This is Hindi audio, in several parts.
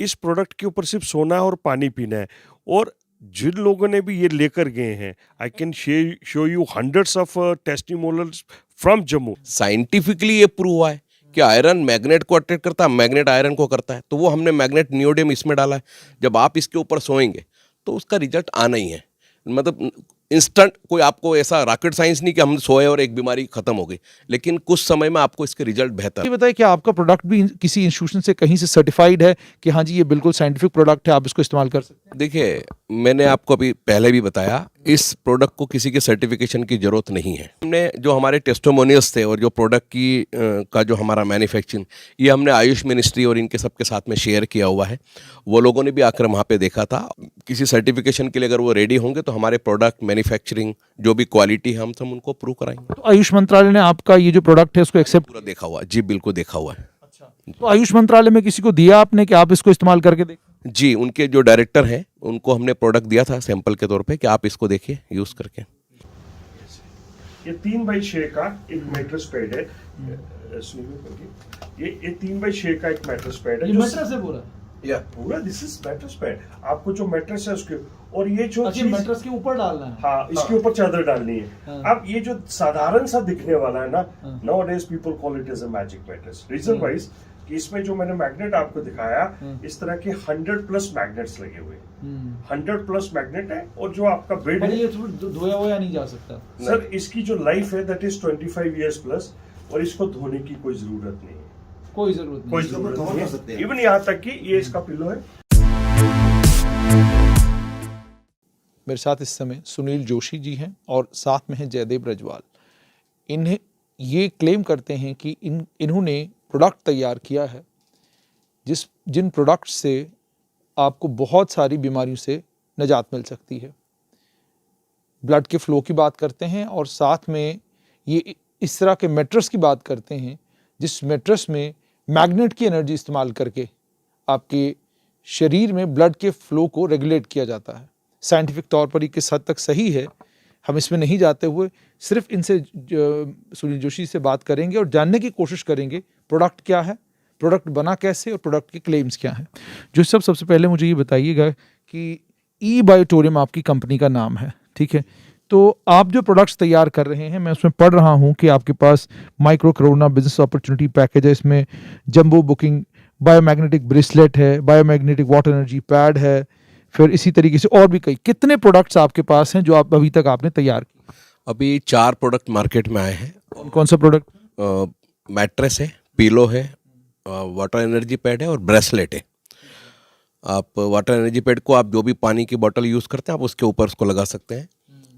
इस प्रोडक्ट के ऊपर सिर्फ सोना है और पानी पीना है। और जिन लोगों ने भी ये लेकर गए हैं, I can show you hundreds of testimonials from Jammu. Scientifically ये प्रूव हुआ है कि आयरन मैग्नेट को अट्रैक्ट करता है, मैग्नेट आयरन को करता है। तो वो हमने मैग्नेट नियोडियम इसमें डाला है। जब आप इसके ऊपर सोएंगे तो उसका रिजल्ट आना ही है। मतलब इंस्टेंट, कोई आपको ऐसा रॉकेट साइंस नहीं कि हम सोए और एक बीमारी खत्म हो गई, लेकिन कुछ समय में आपको इसके रिजल्ट बेहतर। ये बताइए कि आपका प्रोडक्ट भी किसी इंस्टीट्यूशन से कहीं से सर्टिफाइड है कि हाँ जी ये बिल्कुल साइंटिफिक प्रोडक्ट है, आप इसको इस्तेमाल कर सकते हैं? देखिए, मैंने आपको अभी पहले भी बताया, इस प्रोडक्ट को किसी के सर्टिफिकेशन की जरूरत नहीं है। हमने जो हमारे टेस्टिमोनियल्स थे और जो प्रोडक्ट की का जो हमारा मैन्युफैक्चरिंग, ये हमने आयुष मिनिस्ट्री और इनके सबके साथ में शेयर किया हुआ है। वो लोगों ने भी आकर वहाँ पे देखा था। किसी सर्टिफिकेशन के लिए अगर वो रेडी होंगे तो हमारे प्रोडक्ट मैन्युफैक्चरिंग जो भी क्वालिटी है हम सब उनको प्रूव कराएंगे। तो आयुष मंत्रालय ने आपका ये जो प्रोडक्ट है उसको एक्सेप्ट? पूरा देखा हुआ, जी बिल्कुल देखा हुआ है। तो आयुष मंत्रालय में किसी को दिया आपने कि आप इसको इस्तेमाल करके देखें? जी, उनके जो डायरेक्टर हैं उनको हमने प्रोडक्ट दिया था सैंपल के तौर पे कि आप इसको देखिए यूज़ करके। ये 3x6 का एक मैट्रेस पैड है। ये 3x6 का एक मैट्रेस पैड है। है पूरा? या पूरा दिस इज मैट्रेस पैड। आपको जो मैट्रेस है उसके, और ये जो अच्छा, मैट्रेस के ऊपर डालना है? हाँ, इसके ऊपर चादर डालनी है। हाँ। अब ये जो साधारण सा दिखने वाला है ना, हाँ। Nowadays people call it as a magic mattress. Reason wise कि इसमें जो मैंने मैग्नेट आपको दिखाया, इस तरह के 100+ मैग्नेट्स लगे हुए हैं। 100+ मैग्नेट है। और जो आपका बेड है, ये धोया हुआ नहीं जा सकता सर, इसकी जो लाइफ है दैट इज 25 years प्लस, और इसको धोने की कोई जरूरत नहीं है। कोई जरूरत नहीं, कोई जरूरत नहीं है। इवन यहाँ तक कि ये इसका पिलो है। मेरे साथ इस समय सुनील जोशी जी हैं और साथ में हैं जयदेव रजवाल। इन्हें ये क्लेम करते हैं कि इन्होंने प्रोडक्ट तैयार किया है जिन प्रोडक्ट से आपको बहुत सारी बीमारियों से निजात मिल सकती है। ब्लड के फ्लो की बात करते हैं और साथ में ये इस तरह के मैट्रेस की बात करते हैं जिस मैट्रेस में मैग्नेट की एनर्जी इस्तेमाल करके आपके शरीर में ब्लड के फ्लो को रेगुलेट किया जाता है। साइंटिफिक तौर पर ये किस हद तक सही है हम इसमें नहीं जाते हुए सिर्फ इनसे सुनील जोशी से बात करेंगे और जानने की कोशिश करेंगे प्रोडक्ट क्या है, प्रोडक्ट बना कैसे और प्रोडक्ट के क्लेम्स क्या हैं। जो सबसे पहले मुझे ये बताइएगा कि ई बायोटोरियम आपकी कंपनी का नाम है, ठीक है? तो आप जो प्रोडक्ट्स तैयार कर रहे हैं, मैं उसमें पढ़ रहा हूँ कि आपके पास micro corona business opportunity package है, इसमें जंबो बुकिंग, बायोमैग्नेटिक ब्रेसलेट है, बायोमैग्नेटिक वाटर एनर्जी पैड है, फिर इसी तरीके से और भी कितने प्रोडक्ट्स आपके पास हैं जो आप अभी तक आपने तैयार किए? अभी 4 प्रोडक्ट मार्केट में आए हैं। कौन सा प्रोडक्ट? मैट्रेस है, पिलो है, वाटर एनर्जी पैड है और ब्रेसलेट है। आप वाटर एनर्जी पैड को आप जो भी पानी की बोतल यूज़ करते हैं आप उसके ऊपर उसको लगा सकते हैं,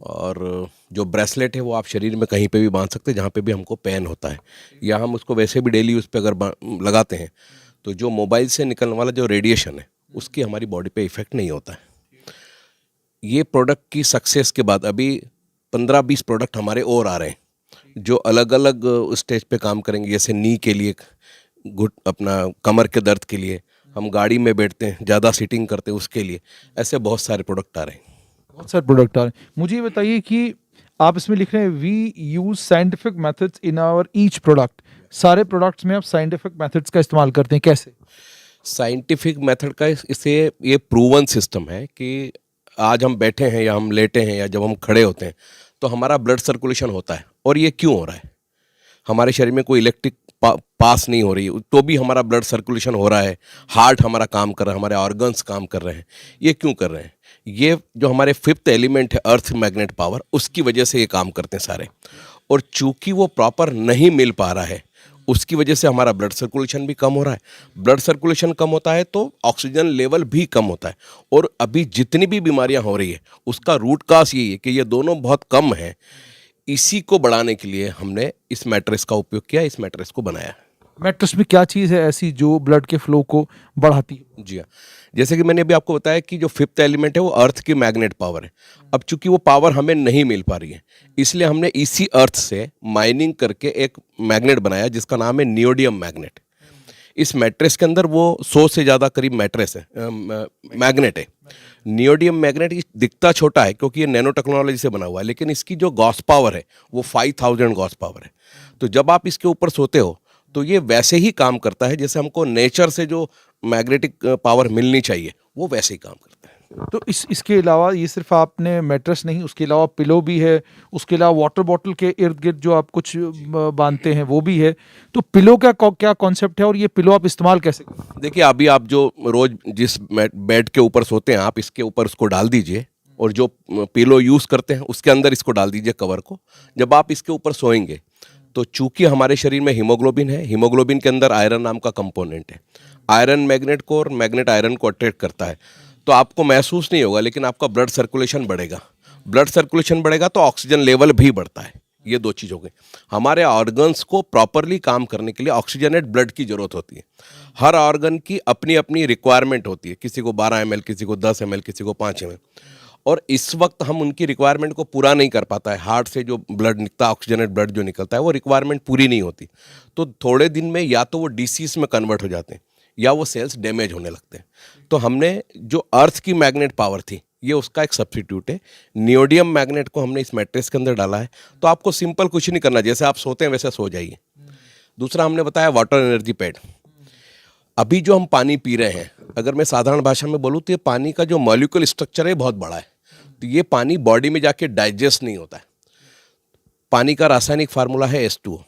और जो ब्रेसलेट है वो आप शरीर में कहीं पे भी बांध सकते हैं जहाँ पे भी हमको पेन होता है, या हम उसको वैसे भी डेली यूज़ पे अगर लगाते हैं तो जो मोबाइल से निकलने वाला जो रेडिएशन है उसकी हमारी बॉडी पे इफ़ेक्ट नहीं होता है। ये प्रोडक्ट की सक्सेस के बाद अभी 15-20 प्रोडक्ट हमारे और आ रहे हैं जो अलग अलग स्टेज पे काम करेंगे। जैसे नी के लिए, अपना कमर के दर्द के लिए, हम गाड़ी में बैठते हैं ज़्यादा सीटिंग करते हैं उसके लिए, ऐसे बहुत सारे प्रोडक्ट आ रहे हैं। बहुत सारे प्रोडक्ट आ रहे हैं। मुझे ये बताइए कि आप इसमें लिख रहे हैं we use scientific methods in our each product. सारे प्रोडक्ट्स में आप साइंटिफिक मेथड्स का इस्तेमाल करते हैं, कैसे? साइंटिफिक मेथड का इससे ये प्रूवन सिस्टम है कि आज हम बैठे हैं या हम लेटे हैं या जब हम खड़े होते हैं तो हमारा ब्लड सर्कुलेशन होता है। और ये क्यों हो रहा है? हमारे शरीर में कोई इलेक्ट्रिक पास नहीं हो रही है तो भी हमारा ब्लड सर्कुलेशन हो रहा है, हार्ट हमारा काम कर रहा है, हमारे ऑर्गन्स काम कर रहे हैं। ये क्यों कर रहे हैं? ये जो हमारे 5th एलिमेंट है अर्थ मैग्नेट पावर, उसकी वजह से ये काम करते हैं सारे। और चूंकि वो प्रॉपर नहीं मिल पा रहा है उसकी वजह से हमारा ब्लड सर्कुलेशन भी कम हो रहा है। ब्लड सर्कुलेशन कम होता है तो ऑक्सीजन लेवल भी कम होता है। और अभी जितनी भी बीमारियां हो रही है उसका रूट काज यही है कि ये दोनों बहुत कम है। इसी को बढ़ाने के लिए हमने इस मैट्रेस का उपयोग किया, इस मैट्रेस को बनाया। मैट्रेस में क्या चीज़ है ऐसी जो ब्लड के फ्लो को बढ़ाती है? जी हाँ, जैसे कि मैंने अभी आपको बताया कि जो 5th एलिमेंट है वो अर्थ की मैग्नेट पावर है। अब चूंकि वो पावर हमें नहीं मिल पा रही है इसलिए हमने इसी अर्थ से माइनिंग करके एक मैग्नेट बनाया जिसका नाम है नियोडियम मैग्नेट। इस मैट्रेस के अंदर वो 100 से ज़्यादा करीब मैट्रेस है, मैग्नेट है। नियोडियम मैग्नेट दिखता छोटा है क्योंकि ये नैनो टेक्नोलॉजी से बना हुआ है, लेकिन इसकी जो गॉस पावर है वो 5000 गॉस पावर है। तो जब आप इसके ऊपर सोते हो तो ये वैसे ही काम करता है जैसे हमको नेचर से जो मैग्नेटिक पावर मिलनी चाहिए वो वैसे ही काम करता है। तो इसके अलावा ये सिर्फ आपने मैट्रेस नहीं, उसके अलावा पिलो भी है, उसके अलावा वाटर बॉटल के इर्द गिर्द जो आप कुछ बांधते हैं वो भी है। तो पिलो का क्या कॉन्सेप्ट है और ये पिलो आप इस्तेमाल कैसे करते हैं? देखिए अभी आप जो रोज जिस बेड के ऊपर सोते हैं आप इसके ऊपर उसको डाल दीजिए, और जो पिलो यूज़ करते हैं उसके अंदर इसको डाल दीजिए कवर को। जब आप इसके ऊपर सोएंगे तो चूंकि हमारे शरीर में हीमोग्लोबिन है, हीमोग्लोबिन के अंदर आयरन नाम का कंपोनेंट है। आयरन मैग्नेट को और मैग्नेट आयरन को अट्रैक्ट करता है, तो आपको महसूस नहीं होगा लेकिन आपका ब्लड सर्कुलेशन बढ़ेगा। ब्लड सर्कुलेशन बढ़ेगा तो ऑक्सीजन लेवल भी बढ़ता है। ये दो चीज़ हो गई। हमारे ऑर्गन्स को प्रॉपरली काम करने के लिए ऑक्सीजनेट ब्लड की ज़रूरत होती है। हर ऑर्गन की अपनी अपनी रिक्वायरमेंट होती है, किसी को 12 ml, किसी को 10 ml, किसी को 5 ml। और इस वक्त हम उनकी रिक्वायरमेंट को पूरा नहीं कर पाता है। हार्ट से जो ब्लड निकलता है, ऑक्सीजनेट ब्लड जो निकलता है, वो रिक्वायरमेंट पूरी नहीं होती। तो थोड़े दिन में या तो वो डिसीज में कन्वर्ट हो जाते हैं या वो सेल्स डैमेज होने लगते हैं। तो हमने जो अर्थ की मैग्नेट पावर थी, ये उसका एक सब्स्टिट्यूट है। नियोडियम मैग्नेट को हमने इस मैट्रेस के अंदर डाला है। तो आपको सिंपल कुछ नहीं करना, जैसे आप सोते हैं वैसे सो जाइए। दूसरा हमने बताया वाटर एनर्जी पैड। अभी जो हम पानी पी रहे हैं, अगर मैं साधारण भाषा में बोलूँ तो ये पानी का जो मॉलिक्यूल स्ट्रक्चर है बहुत बड़ा है। तो ये पानी बॉडी में जाके डाइजेस्ट नहीं होता है। पानी का रासायनिक फार्मूला है H2O।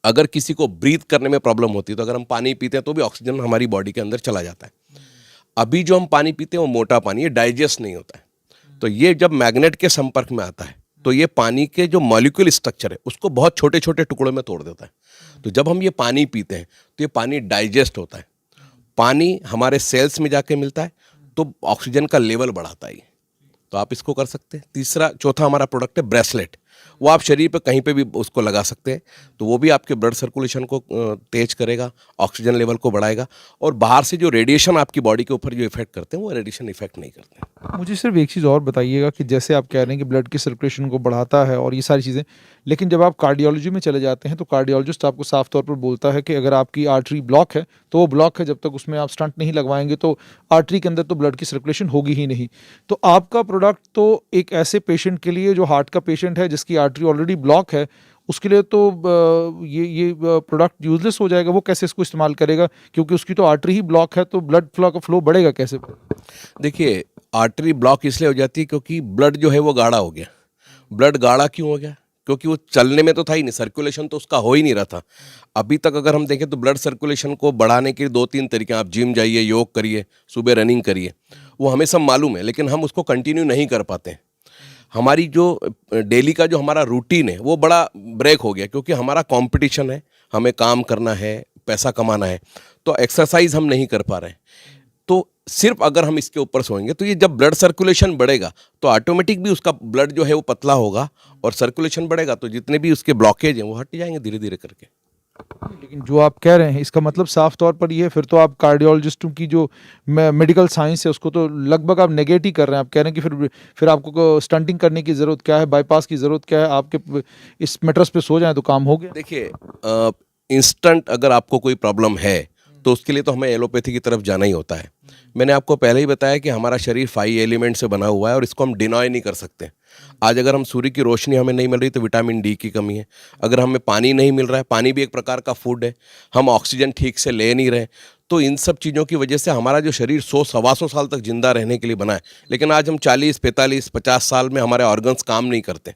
अगर किसी को ब्रीथ करने में प्रॉब्लम होती है तो अगर हम पानी पीते हैं तो भी ऑक्सीजन हमारी बॉडी के अंदर चला जाता है। अभी जो हम पानी पीते हैं वो मोटा पानी है, डाइजेस्ट नहीं होता है। तो ये जब मैग्नेट के संपर्क में आता है तो ये पानी के जो मॉलिक्यूल स्ट्रक्चर है उसको बहुत छोटे छोटे टुकड़ों में तोड़ देता है। तो जब हम ये पानी पीते हैं तो ये पानी डाइजेस्ट होता है, पानी हमारे सेल्स में जाके मिलता है, तो ऑक्सीजन का लेवल बढ़ाता है। तो आप इसको कर सकते हैं। चौथा हमारा प्रोडक्ट है ब्रेसलेट। वो आप शरीर पे कहीं पे भी उसको लगा सकते हैं, तो वो भी आपके ब्लड सर्कुलेशन को तेज करेगा, ऑक्सीजन लेवल को बढ़ाएगा, और बाहर से जो रेडिएशन आपकी बॉडी के ऊपर जो इफेक्ट करते हैं वो रेडिएशन इफेक्ट नहीं करते हैं। मुझे सिर्फ एक चीज़ और बताइएगा कि जैसे आप कह रहे हैं कि ब्लड की सर्कुलेशन को बढ़ाता है और ये सारी चीज़ें, लेकिन जब आप कार्डियोलॉजी में चले जाते हैं तो कार्डियोलॉजिस्ट आपको साफ तौर पर बोलता है कि अगर आपकी आर्टरी ब्लॉक है तो वो ब्लॉक है, जब तक उसमें आप स्टंट नहीं लगवाएंगे तो आर्टरी के अंदर तो ब्लड की सर्कुलेशन होगी ही नहीं। तो आपका प्रोडक्ट तो एक ऐसे पेशेंट के लिए जो हार्ट का पेशेंट है जिसकी आर्टरी ऑलरेडी ब्लॉक है, उसके लिए तो ये प्रोडक्ट यूजलेस हो जाएगा। वो कैसे इसको इस्तेमाल करेगा, क्योंकि उसकी तो आर्टरी ही ब्लॉक है, तो ब्लड फ्लो का फ्लो बढ़ेगा कैसे? देखिए आर्टरी ब्लॉक इसलिए हो जाती है क्योंकि ब्लड जो है वो गाढ़ा हो गया। ब्लड गाढ़ा क्यों हो गया? क्योंकि वो चलने में तो था ही नहीं, सर्कुलेशन तो उसका हो ही नहीं रहा था। अभी तक अगर हम देखें तो ब्लड सर्कुलेशन को बढ़ाने के 2-3 तरीके, आप जिम जाइए, योग करिए, सुबह रनिंग करिए, वो हमें सब मालूम है, लेकिन हम उसको कंटिन्यू नहीं कर पाते हैं। हमारी जो डेली का जो हमारा रूटीन है वो बड़ा ब्रेक हो गया, क्योंकि हमारा कंपटीशन है, हमें काम करना है, पैसा कमाना है, तो एक्सरसाइज हम नहीं कर पा रहे हैं। तो सिर्फ अगर हम इसके ऊपर सोएंगे तो ये जब ब्लड सर्कुलेशन बढ़ेगा तो ऑटोमेटिक भी उसका ब्लड जो है वो पतला होगा, और सर्कुलेशन बढ़ेगा तो जितने भी उसके ब्लॉकेज हैं वो हट जाएंगे धीरे धीरे करके। लेकिन जो आप कह रहे हैं इसका मतलब साफ तौर पर ये है, फिर तो आप कार्डियोलॉजिस्टों की जो मेडिकल साइंस है उसको तो लगभग आप नेगेट ही कर रहे हैं। आप कह रहे हैं कि फिर आपको स्टंटिंग करने की ज़रूरत क्या है, बाईपास की ज़रूरत क्या है, आपके इस मैट्रेस पे सो जाएं तो काम हो गया। देखिए इंस्टेंट अगर आपको कोई प्रॉब्लम है तो उसके लिए तो हमें एलोपैथी की तरफ जाना ही होता है। मैंने आपको पहले ही बताया कि हमारा शरीर 5 एलिमेंट से बना हुआ है और इसको हम डिनॉय नहीं कर सकते। आज अगर हम सूर्य की रोशनी हमें नहीं मिल रही तो विटामिन डी की कमी है। अगर हमें पानी नहीं मिल रहा है, पानी भी एक प्रकार का फूड है, हम ऑक्सीजन ठीक से ले नहीं रहे, तो इन सब चीज़ों की वजह से हमारा जो शरीर 100-125 साल तक जिंदा रहने के लिए बना है, लेकिन आज हम 40, 45, 50 साल में हमारे ऑर्गन्स काम नहीं करते।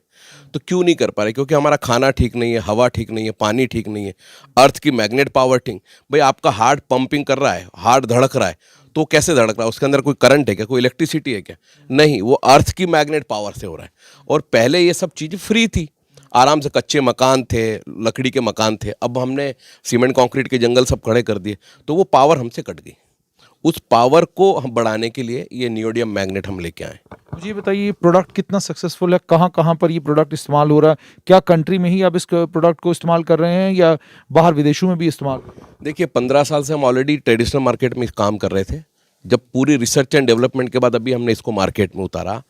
तो क्यों नहीं कर पा रहे? क्योंकि हमारा खाना ठीक नहीं है, हवा ठीक नहीं है, पानी ठीक नहीं है, अर्थ की मैग्नेट पावर ठीक। भाई आपका हार्ट पंपिंग कर रहा है, हार्ट धड़क रहा है, तो कैसे धड़क रहा है? उसके अंदर कोई करंट है क्या, कोई इलेक्ट्रिसिटी है क्या? नहीं, वो अर्थ की मैग्नेट पावर से हो रहा है। और पहले ये सब चीज़ें फ्री थी, आराम से कच्चे मकान थे, लकड़ी के मकान थे। अब हमने सीमेंट कंक्रीट के जंगल सब खड़े कर दिए, तो वो पावर हमसे कट गई। उस पावर को हम बढ़ाने के लिए ये नियोडियम मैग्नेट हम लेके आए। मुझे ये बताइए ये प्रोडक्ट कितना सक्सेसफुल है, कहाँ कहाँ पर ये प्रोडक्ट इस्तेमाल हो रहा है? क्या कंट्री में ही आप इस प्रोडक्ट को इस्तेमाल कर रहे हैं या बाहर विदेशों में भी इस्तेमाल? देखिए 15 साल से हम ऑलरेडी ट्रेडिशनल मार्केट में काम कर रहे थे। जब पूरी रिसर्च एंड डेवलपमेंट के बाद अभी हमने इसको मार्केट में उतारा।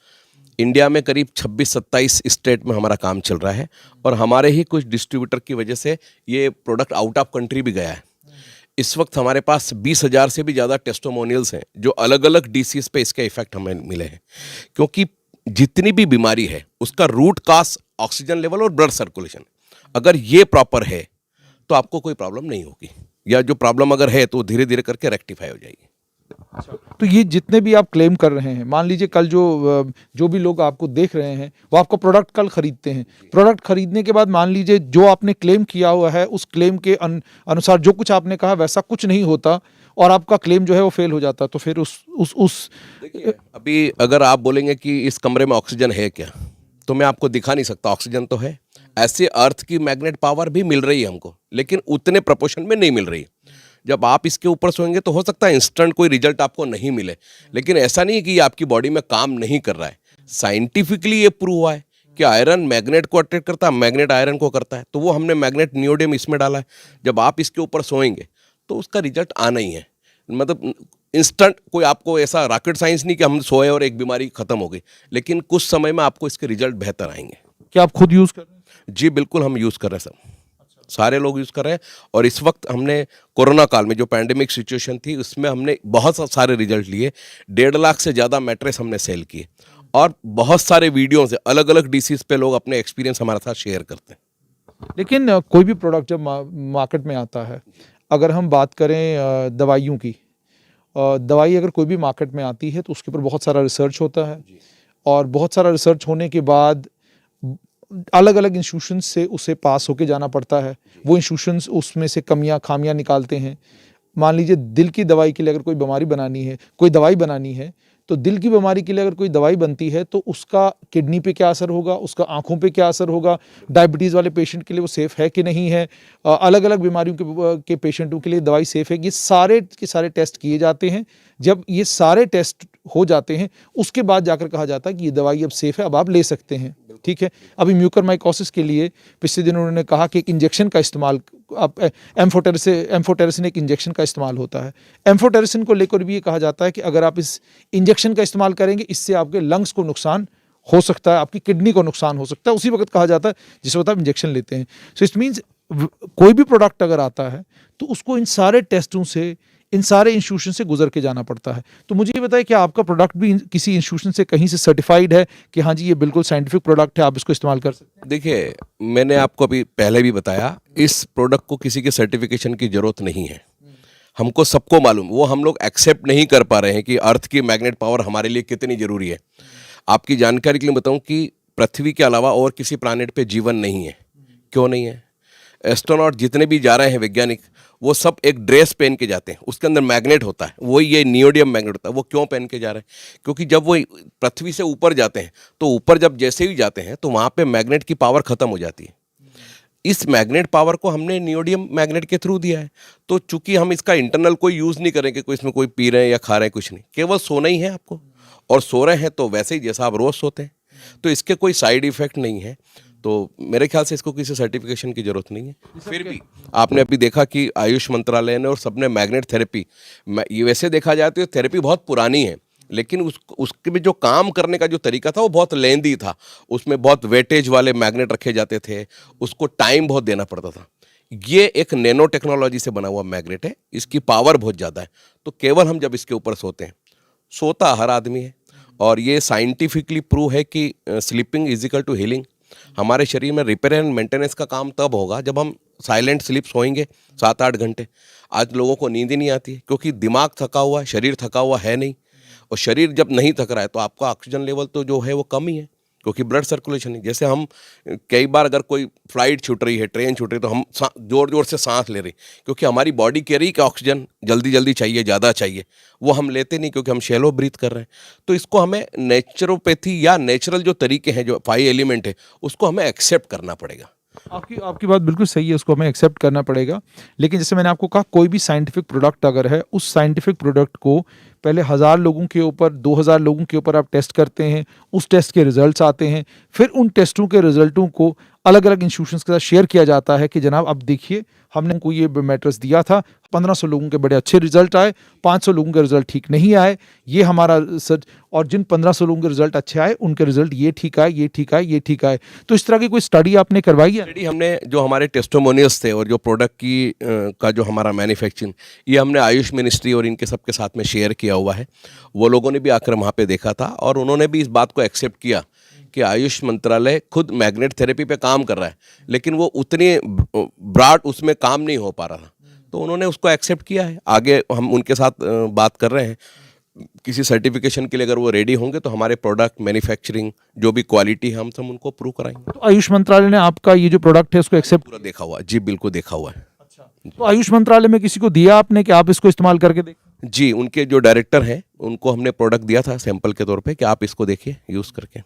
इंडिया में करीब 26-27 स्टेट में हमारा काम चल रहा है, और हमारे ही कुछ डिस्ट्रीब्यूटर की वजह से ये प्रोडक्ट आउट ऑफ कंट्री भी गया है। इस वक्त हमारे पास 20,000 से भी ज़्यादा टेस्टिमोनियल्स हैं जो अलग अलग डिसीज पे इसके इफेक्ट हमें मिले हैं। क्योंकि जितनी भी बीमारी है उसका रूट काज ऑक्सीजन लेवल और ब्लड सर्कुलेशन, अगर ये प्रॉपर है तो आपको कोई प्रॉब्लम नहीं होगी। या जो प्रॉब्लम अगर है तो धीरे धीरे करके रेक्टिफाई हो जाएगी। तो ये जितने भी आप क्लेम कर रहे हैं, मान लीजिए कल जो भी लोग आपको देख रहे हैं वो आपका प्रोडक्ट कल खरीदते हैं, प्रोडक्ट खरीदने के बाद मान लीजिए जो आपने क्लेम किया हुआ है उस क्लेम के अनुसार जो कुछ आपने कहा वैसा कुछ नहीं होता और आपका क्लेम जो है वो फेल हो जाता, तो फिर उस देखिए, अभी अगर आप बोलेंगे कि इस कमरे में ऑक्सीजन है क्या, तो मैं आपको दिखा नहीं सकता, ऑक्सीजन तो है। ऐसे अर्थ की मैग्नेट पावर भी मिल रही है हमको, लेकिन उतने प्रोपोर्शन में नहीं मिल रही। जब आप इसके ऊपर सोएंगे तो हो सकता है इंस्टेंट कोई रिजल्ट आपको नहीं मिले, लेकिन ऐसा नहीं है कि ये आपकी बॉडी में काम नहीं कर रहा है। साइंटिफिकली ये प्रूव हुआ है कि आयरन मैग्नेट को अट्रैक्ट करता है, मैग्नेट आयरन को करता है, तो वो हमने मैग्नेट नियोडियम इसमें डाला है। जब आप इसके ऊपर सोएंगे तो उसका रिजल्ट आना ही है। मतलब इंस्टेंट कोई आपको ऐसा रॉकेट साइंस नहीं कि हम सोए और एक बीमारी खत्म हो गई, लेकिन कुछ समय में आपको इसके रिजल्ट बेहतर आएंगे। क्या आप खुद यूज़ कर रहे हैं? जी बिल्कुल, हम यूज़ कर रहे हैं सब, सारे लोग यूज़ कर रहे हैं। और इस वक्त हमने कोरोना काल में जो पैंडेमिक सिचुएशन थी उसमें हमने बहुत सारे रिजल्ट लिए। 1.5 लाख से ज़्यादा मैट्रेस हमने सेल किए और बहुत सारे वीडियो से अलग अलग डिसीज़ पे लोग अपने एक्सपीरियंस हमारे साथ शेयर करते हैं। लेकिन कोई भी प्रोडक्ट जब मार्केट में आता है, अगर हम बात करें दवाइयों की, दवाई अगर कोई भी मार्केट में आती है तो उसके ऊपर बहुत सारा रिसर्च होता है और बहुत सारा रिसर्च होने के बाद अलग अलग इंस्टीट्यूशंस से उसे पास होके जाना पड़ता है। वो इंस्टीट्यूशंस उसमें से कमियां खामियां निकालते हैं। मान लीजिए दिल की दवाई के लिए अगर कोई बीमारी बनानी है, कोई दवाई बनानी है, तो दिल की बीमारी के लिए अगर कोई दवाई बनती है तो उसका किडनी पे क्या असर होगा, उसका आंखों पे क्या असर होगा, डायबिटीज़ वाले पेशेंट के लिए वो सेफ़ है कि नहीं है, अलग अलग बीमारियों के पेशेंटों के लिए दवाई सेफ़ है, ये सारे के सारे टेस्ट किए जाते हैं। जब ये सारे टेस्ट हो जाते हैं उसके बाद जाकर कहा जाता है कि ये दवाई अब सेफ़ है, अब आप ले सकते हैं। ठीक है, अभी म्यूकरमाइकोसिस के लिए पिछले दिन उन्होंने कहा कि एक इंजेक्शन का इस्तेमाल, आप एम्फोटेरिसिन एक इंजेक्शन का इस्तेमाल होता है। एम्फोटेरिसिन को लेकर भी ये कहा जाता है कि अगर आप इस इंजेक्शन का इस्तेमाल करेंगे इससे आपके लंग्स को नुकसान हो सकता है, आपकी किडनी को नुकसान हो सकता है, उसी वक्त कहा जाता है जिस वक्त आप इंजेक्शन लेते हैं। सो इट मीन्स कोई भी प्रोडक्ट अगर आता है तो उसको इन सारे टेस्टों से, इन सारे इंस्टीट्यूशन से गुजर के जाना पड़ता है। तो मुझे ये बताइए कि आपका प्रोडक्ट भी किसी इंस्टीट्यूशन से कहीं से सर्टिफाइड है कि हाँ जी ये बिल्कुल साइंटिफिक प्रोडक्ट है, आप इसको इस्तेमाल कर सकते हैं? देखिए, मैंने आपको अभी पहले भी बताया, इस प्रोडक्ट को किसी के सर्टिफिकेशन की ज़रूरत नहीं है। हमको सबको मालूम, वो हम लोग एक्सेप्ट नहीं कर पा रहे हैं कि अर्थ की मैग्नेट पावर हमारे लिए कितनी ज़रूरी है। आपकी जानकारी के लिए बताऊं कि पृथ्वी के अलावा और किसी प्लानेट पे जीवन नहीं है। क्यों नहीं है? एस्ट्रोनॉट जितने भी जा रहे हैं वैज्ञानिक, वो सब एक ड्रेस पहन के जाते हैं, उसके अंदर मैग्नेट होता है, वही ये नियोडियम मैग्नेट होता है। वो क्यों पहन के जा रहे हैं? क्योंकि जब वो पृथ्वी से ऊपर जाते हैं तो ऊपर जब जैसे ही जाते हैं तो वहाँ पे मैग्नेट की पावर ख़त्म हो जाती है। इस मैग्नेट पावर को हमने नियोडियम मैग्नेट के थ्रू दिया है। तो चूंकि हम इसका इंटरनल कोई यूज़ नहीं करेंगे, कोई इसमें कोई पी रहे हैं या खा रहे हैं, कुछ नहीं, केवल सोना ही है आपको, और सो रहे हैं तो वैसे ही जैसा आप रोज़ सोते हैं, तो इसके कोई साइड इफ़ेक्ट नहीं है। तो मेरे ख्याल से इसको किसी सर्टिफिकेशन की ज़रूरत नहीं है। फिर भी आपने अभी देखा कि आयुष मंत्रालय ने और सबने मैग्नेट थेरेपी, ये वैसे देखा जाए तो ये थेरेपी बहुत पुरानी है, लेकिन उसके में जो काम करने का जो तरीका था वो बहुत लेंदी था। उसमें बहुत वेटेज वाले मैग्नेट रखे जाते थे, उसको टाइम बहुत देना पड़ता था। ये एक नैनो टेक्नोलॉजी से बना हुआ मैग्नेट है, इसकी पावर बहुत ज़्यादा है। तो केवल हम जब इसके ऊपर सोते हैं, सोता हर आदमी है, और ये साइंटिफिकली प्रूव है कि sleeping is equal to healing. हमारे शरीर में रिपेयर एंड मेंटेनेंस का काम तब होगा जब हम साइलेंट स्लीप सोएंगे 7-8 घंटे। आज लोगों को नींद ही नहीं आती है क्योंकि दिमाग थका हुआ है, शरीर थका हुआ है नहीं। और शरीर जब नहीं थक रहा है तो आपका ऑक्सीजन लेवल तो जो है वो कम ही है, क्योंकि ब्लड सर्कुलेशन नहीं। जैसे हम कई बार अगर कोई फ्लाइट छूट रही है, ट्रेन छूट रही है, तो हम जोर जोर से सांस ले रहे हैं, क्योंकि हमारी बॉडी कह रही है कि ऑक्सीजन जल्दी जल्दी चाहिए, ज़्यादा चाहिए। वो हम लेते नहीं क्योंकि हम शैलो ब्रीथ कर रहे हैं। तो इसको हमें नेचुरोपैथी या नेचुरल जो तरीके हैं, जो 5 एलिमेंट है, उसको हमें एक्सेप्ट करना पड़ेगा। आपकी बात बिल्कुल सही है, उसको हमें एक्सेप्ट करना पड़ेगा। लेकिन जैसे मैंने आपको कहा, कोई भी साइंटिफिक प्रोडक्ट अगर है, उस साइंटिफिक प्रोडक्ट को पहले 1000 लोगों के ऊपर, 2000 लोगों के ऊपर आप टेस्ट करते हैं, उस टेस्ट के रिजल्ट्स आते हैं, फिर उन टेस्टों के रिजल्टों को अलग अलग इंस्टीट्यूशंस के साथ शेयर किया जाता है कि जनाब अब देखिए हमने उनको ये मैट्रेस दिया था, 1500 लोगों के बड़े अच्छे रिजल्ट आए, 500 लोगों के रिजल्ट ठीक नहीं आए, ये हमारा सच, और जिन 1500 लोगों के रिजल्ट अच्छे आए उनके रिजल्ट ये ठीक आए, ये ठीक आए, ये ठीक आए। तो इस तरह की कोई स्टडी आपने करवाई है? स्टडी हमने, जो हमारे टेस्टिमोनियल्स थे और जो प्रोडक्ट की का जो हमारा मैन्युफैक्चरिंग, ये हमने आयुष मिनिस्ट्री और इनके सबके साथ में शेयर किया हुआ है। वो लोगों ने भी आकर वहाँ पे देखा था और उन्होंने भी इस बात को एक्सेप्ट किया कि आयुष मंत्रालय खुद मैग्नेट थेरेपी पे काम कर रहा है, लेकिन वो उतनी ब्रॉड उसमें काम नहीं हो पा रहा था। तो उन्होंने उसको एक्सेप्ट किया है। आगे हम उनके साथ बात कर रहे हैं, किसी सर्टिफिकेशन के लिए अगर वो रेडी होंगे तो हमारे प्रोडक्ट मैन्युफैक्चरिंग जो भी क्वालिटी है हम सब उनको प्रूव कराएंगे। तो आयुष मंत्रालय ने आपका ये जो प्रोडक्ट है उसको एक्सेप्ट, पूरा देखा हुआ है जी, बिल्कुल देखा हुआ है। तो आयुष मंत्रालय में किसी को दिया आपने कि आप इसको इस्तेमाल करके देखें? जी, उनके जो डायरेक्टर हैं उनको हमने प्रोडक्ट दिया था सैंपल के तौर पे कि आप इसको देखिए यूज़ करके,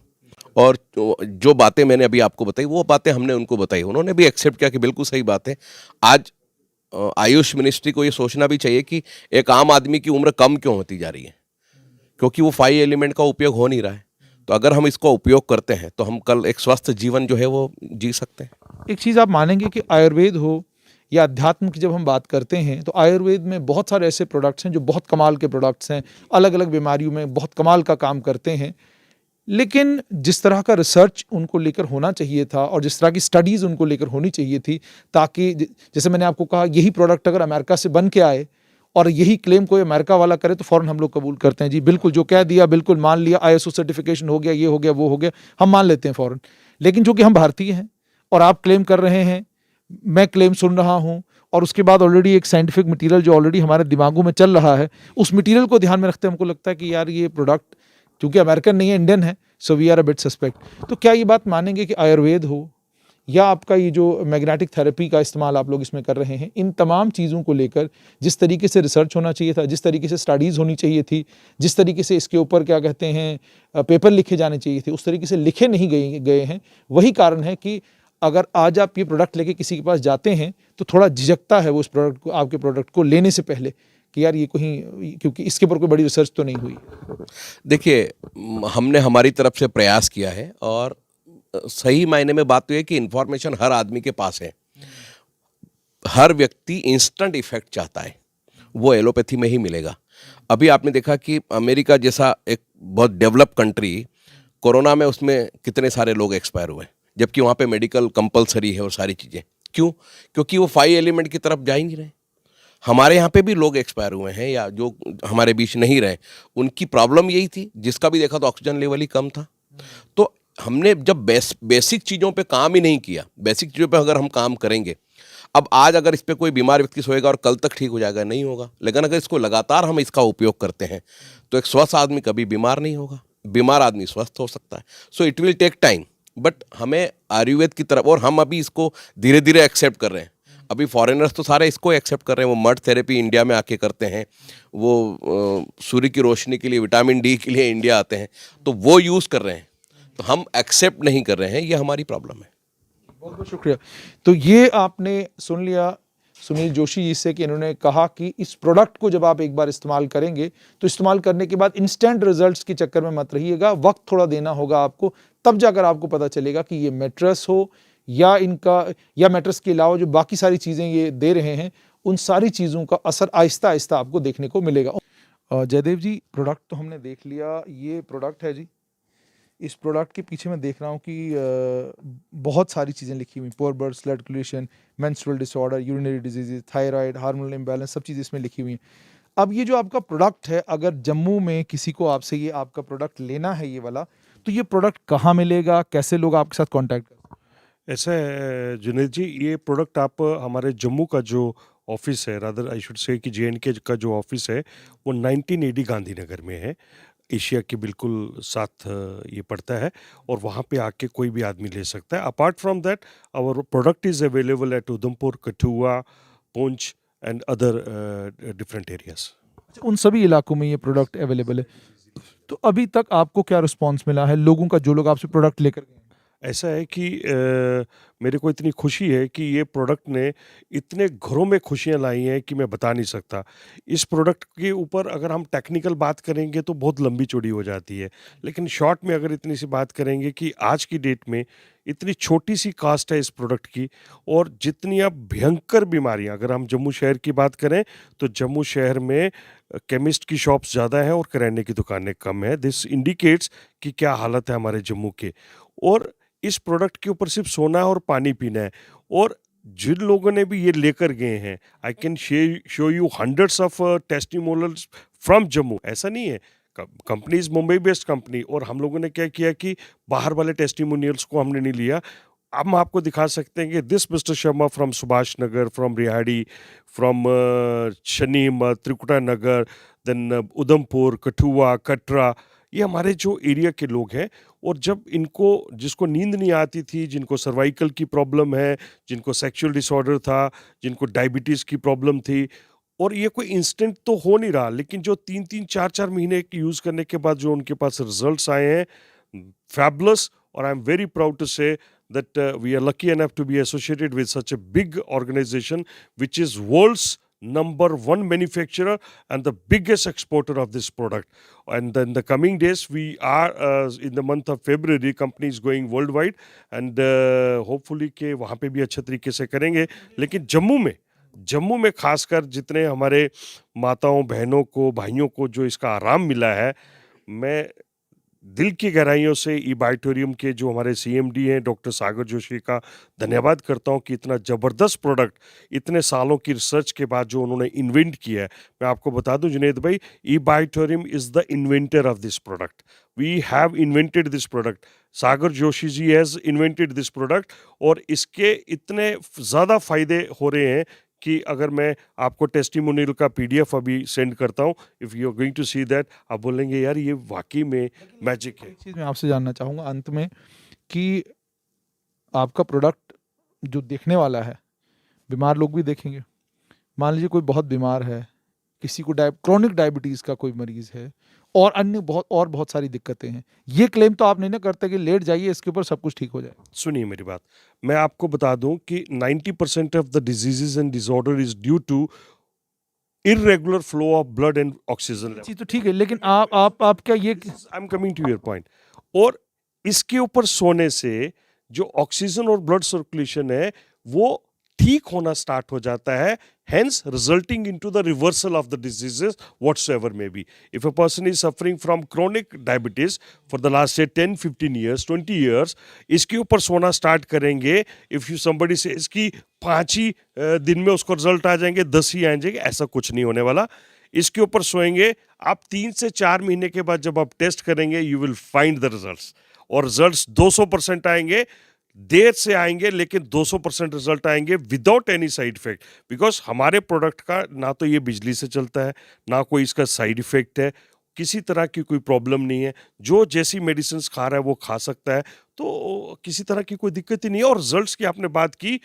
और जो बातें मैंने अभी आपको बताई वो बातें हमने उनको बताई, उन्होंने भी एक्सेप्ट किया कि बिल्कुल सही बात है। आज आयुष मिनिस्ट्री को ये सोचना भी चाहिए कि एक आम आदमी की उम्र कम क्यों होती जा रही है, क्योंकि वो 5 एलिमेंट का उपयोग हो नहीं रहा है। तो अगर हम इसको उपयोग करते हैं तो हम कल एक स्वस्थ जीवन जो है वो जी सकते हैं। एक चीज़ आप मानेंगे कि आयुर्वेद हो या अध्यात्म की जब हम बात करते हैं तो आयुर्वेद में बहुत सारे ऐसे प्रोडक्ट्स हैं जो बहुत कमाल के प्रोडक्ट्स हैं, अलग अलग बीमारियों में बहुत कमाल का काम करते हैं, लेकिन जिस तरह का रिसर्च उनको लेकर होना चाहिए था और जिस तरह की स्टडीज़ उनको लेकर होनी चाहिए थी, ताकि जैसे मैंने आपको कहा यही प्रोडक्ट अगर अमेरिका से बन के आए और यही क्लेम कोई अमेरिका वाला करे तो फ़ौरन हम लोग कबूल करते हैं, जी बिल्कुल जो कह दिया बिल्कुल मान लिया, ISO सर्टिफिकेशन हो गया, ये हो गया, वो हो गया, हम मान लेते हैं फ़ौरन। लेकिन जो कि हम भारतीय हैं और आप क्लेम कर रहे हैं, मैं क्लेम सुन रहा हूँ, और उसके बाद ऑलरेडी एक साइंटिफिक मटेरियल जो ऑलरेडी हमारे दिमागों में चल रहा है, उस मटेरियल को ध्यान में रखते हमको लगता है कि यार ये प्रोडक्ट क्योंकि अमेरिकन नहीं है, इंडियन है, so we are a bit suspect. तो क्या ये बात मानेंगे कि आयुर्वेद हो या आपका ये जो मैग्नेटिक थेरेपी का इस्तेमाल आप लोग इसमें कर रहे हैं, इन तमाम चीज़ों को लेकर जिस तरीके से रिसर्च होना चाहिए था, जिस तरीके से स्टडीज़ होनी चाहिए थी, जिस तरीके से इसके ऊपर क्या कहते हैं पेपर लिखे जाने चाहिए थे, उस तरीके से लिखे नहीं गए हैं। वही कारण है कि अगर आज आप ये प्रोडक्ट लेके किसी के पास जाते हैं तो थोड़ा झिझकता है वो उस प्रोडक्ट को, आपके प्रोडक्ट को लेने से पहले कि यार ये कहीं, क्योंकि इसके ऊपर कोई बड़ी रिसर्च तो नहीं हुई। देखिए, हमने हमारी तरफ से प्रयास किया है और सही मायने में बात तो है कि इंफॉर्मेशन हर आदमी के पास है। हर व्यक्ति इंस्टेंट इफेक्ट चाहता है, वो एलोपैथी में ही मिलेगा। अभी आपने देखा कि अमेरिका जैसा एक बहुत डेवलप कंट्री, कोरोना में उसमें कितने सारे लोग एक्सपायर हुए, जबकि वहाँ पे मेडिकल कंपलसरी है और सारी चीज़ें। क्यों? क्योंकि वो 5 एलिमेंट की तरफ जा ही नहीं रहे। हमारे यहाँ पे भी लोग एक्सपायर हुए हैं या जो हमारे बीच नहीं रहे, उनकी प्रॉब्लम यही थी, जिसका भी देखा तो ऑक्सीजन लेवल ही कम था। तो हमने जब बेसिक चीज़ों पे काम ही नहीं किया, बेसिक चीज़ों पे अगर हम काम करेंगे, अब आज अगर इस पे कोई बीमार व्यक्ति सोएगा और कल तक ठीक हो जाएगा, नहीं होगा। लेकिन अगर इसको लगातार हम इसका उपयोग करते हैं तो एक स्वस्थ आदमी कभी बीमार नहीं होगा, बीमार आदमी स्वस्थ हो सकता है। So it will take time, but हमें आयुर्वेद की तरफ, और हम अभी इसको धीरे धीरे एक्सेप्ट कर रहे हैं। अभी फॉरेनर्स तो सारे इसको एक्सेप्ट कर रहे हैं, वो मड थेरेपी इंडिया में आके करते हैं, वो सूर्य की रोशनी के लिए, विटामिन डी के लिए इंडिया आते हैं, तो वो यूज़ कर रहे हैं। तो हम एक्सेप्ट नहीं कर रहे हैं, ये हमारी प्रॉब्लम है। बहुत बहुत शुक्रिया। तो ये आपने सुन लिया सुनील जोशी जी से कि इन्होंने कहा कि इस प्रोडक्ट को जब आप एक बार इस्तेमाल करेंगे तो इस्तेमाल करने के बाद इंस्टेंट रिजल्ट्स के चक्कर में मत रहिएगा, वक्त थोड़ा देना होगा आपको, तब जाकर आपको पता चलेगा कि ये मैट्रेस हो या इनका, या मैट्रेस के अलावा जो बाकी सारी चीज़ें ये दे रहे हैं, उन सारी चीज़ों का असर आहिस्ता आहिस्ता आपको देखने को मिलेगा। जयदेव जी, प्रोडक्ट तो हमने देख लिया, ये प्रोडक्ट है जी। इस प्रोडक्ट के पीछे मैं देख रहा हूँ कि बहुत सारी चीज़ें लिखी हुई, poor birth circulation, menstrual disorder, urinary disease, thyroid, hormonal imbalance, सब चीज़ें इसमें लिखी हुई हैं। अब ये जो आपका प्रोडक्ट है, अगर जम्मू में किसी को आपसे ये आपका प्रोडक्ट लेना है ये वाला, तो ये प्रोडक्ट कहाँ मिलेगा, कैसे लोग आपके साथ कॉन्टैक्ट कर? ऐसा है जुनेद जी, ये प्रोडक्ट आप हमारे जम्मू का जो ऑफिस है, रादर आई शुड से कि JNK का जो ऑफिस है, वो 19 AD गांधीनगर में है, एशिया के बिल्कुल साथ ये पड़ता है, और वहाँ पे आके कोई भी आदमी ले सकता है। Apart from that our product is available at Udhampur, Kathua, Poonch and other different areas. उन सभी इलाकों में ये प्रोडक्ट अवेलेबल है। तो अभी तक आपको क्या रिस्पॉन्स मिला है लोगों का, जो लोग आपसे प्रोडक्ट लेकर गए? ऐसा है कि मेरे को इतनी खुशी है कि ये प्रोडक्ट ने इतने घरों में खुशियाँ लाई हैं कि मैं बता नहीं सकता। इस प्रोडक्ट के ऊपर अगर हम टेक्निकल बात करेंगे तो बहुत लंबी चौड़ी हो जाती है, लेकिन शॉर्ट में अगर इतनी सी बात करेंगे कि आज की डेट में इतनी छोटी सी कास्ट है इस प्रोडक्ट की, और जितनी अब भयंकर बीमारियां, अगर हम जम्मू शहर की बात करें तो जम्मू शहर में केमिस्ट की शॉप्स ज़्यादा हैं और किराने की दुकानें कम हैं। दिस इंडिकेट्स कि क्या हालत है हमारे जम्मू के। और इस प्रोडक्ट के ऊपर सिर्फ सोना है और पानी पीना है, और जिन लोगों ने भी ये लेकर गए हैं, I can show you hundreds of testimonials from Jammu. ऐसा नहीं है, company is Mumbai based company, और हम लोगों ने क्या किया कि बाहर वाले टेस्टिमोनियल्स को हमने नहीं लिया, हम आपको दिखा सकते हैं कि this mister Sharma from Subhash Nagar, from Rehari, from Shani हिम्मत, त्रिकुटा नगर, देन उधमपुर, कठुआ, कटरा, ये हमारे जो एरिया के लोग हैं। और जब इनको, जिसको नींद नहीं आती थी, जिनको सर्वाइकल की प्रॉब्लम है, जिनको सेक्सुअल डिसऑर्डर था, जिनको डायबिटीज़ की प्रॉब्लम थी, और ये कोई इंस्टेंट तो हो नहीं रहा, लेकिन जो 3-3, 4-4 महीने यूज़ करने के बाद जो उनके पास रिजल्ट्स आए हैं, फैबुलस। और I am very proud to say that we are lucky enough to be associated with such a big organization, which is world's number one manufacturer and the biggest exporter of this product. And in the coming days, we are in the month of February, company is going worldwide, and hopefully के वहाँ पे भी अच्छे तरीके से करेंगे। लेकिन जम्मू में खासकर जितने हमारे माताओं, बहनों को, भाइयों को जो इसका आराम मिला है, मैं दिल की गहराइयों से ई बायोटोरियम के जो हमारे सीएमडी हैं डॉक्टर सागर जोशी का धन्यवाद करता हूं कि इतना ज़बरदस्त प्रोडक्ट इतने सालों की रिसर्च के बाद जो उन्होंने इन्वेंट किया है। मैं आपको बता दूं जुनेद भाई, E Biotorium is the inventor of this product. We have invented this product. Sagar Joshi ji has invented this product, और इसके इतने ज़्यादा फ़ायदे हो रहे हैं कि अगर मैं आपको टेस्टिमोनियल का पीडीएफ अभी सेंड करता हूँ, if you are going to see that, आप बोलेंगे यार ये वाकई में मैजिक है। एक चीज़ मैं आपसे जानना चाहूँगा अंत में कि आपका प्रोडक्ट जो देखने वाला है, बीमार लोग भी देखेंगे। मान लीजिए कोई बहुत बीमार है, किसी को क्रोनिक डायबिटीज़ का कोई मरीज़ है, और अन्य बहुत सारी दिक्कतें हैं। ये क्लेम तो आप नहीं ना करते कि लेट जाइए, इसके ऊपर सब कुछ ठीक हो जाए। सुनिए मेरी बात, मैं आपको बता दूं कि 90% of the diseases and disorder is due to irregular flow of blood and oxygen level. जी तो ठीक है, लेकिन आप क्या ये I am coming to your point. और इसके ऊपर सोने से जो ऑक्सीजन और ब्लड सर्कुलेशन है वो ठीक होना स्टार्ट हो जाता है, hence resulting into the reversal of the diseases whatsoever may be. If a person is suffering from chronic diabetes for the last say 10, 15 years, 20 years, इसके ऊपर सोना स्टार्ट करेंगे, if you somebody says कि 5 ही दिन में उसको रिजल्ट आ जाएंगे, 10 ही आ जाएंगे, ऐसा कुछ नहीं होने वाला। इसके ऊपर सोएंगे आप 3 से 4 महीने के बाद जब आप टेस्ट करेंगे, you will find the results, और रिजल्ट्स 200% आएंगे। देर से आएंगे लेकिन 200% रिजल्ट आएंगे without any side effect, because हमारे प्रोडक्ट का ना तो ये बिजली से चलता है, ना कोई इसका साइड इफेक्ट है, किसी तरह की कोई प्रॉब्लम नहीं है। जो जैसी मेडिसिन खा रहा है वो खा सकता है, तो किसी तरह की कोई दिक्कत ही नहीं है। और रिजल्ट्स की आपने बात की,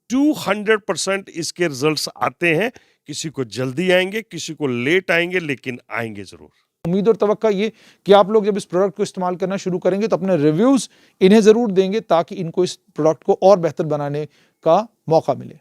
200% इसके रिजल्ट्स आते हैं। किसी को जल्दी आएंगे, किसी को लेट आएंगे, लेकिन आएंगे जरूर। उम्मीद और तवक्का ये कि आप लोग जब इस प्रोडक्ट को इस्तेमाल करना शुरू करेंगे तो अपने रिव्यूज़ इन्हें ज़रूर देंगे, ताकि इनको इस प्रोडक्ट को और बेहतर बनाने का मौका मिले।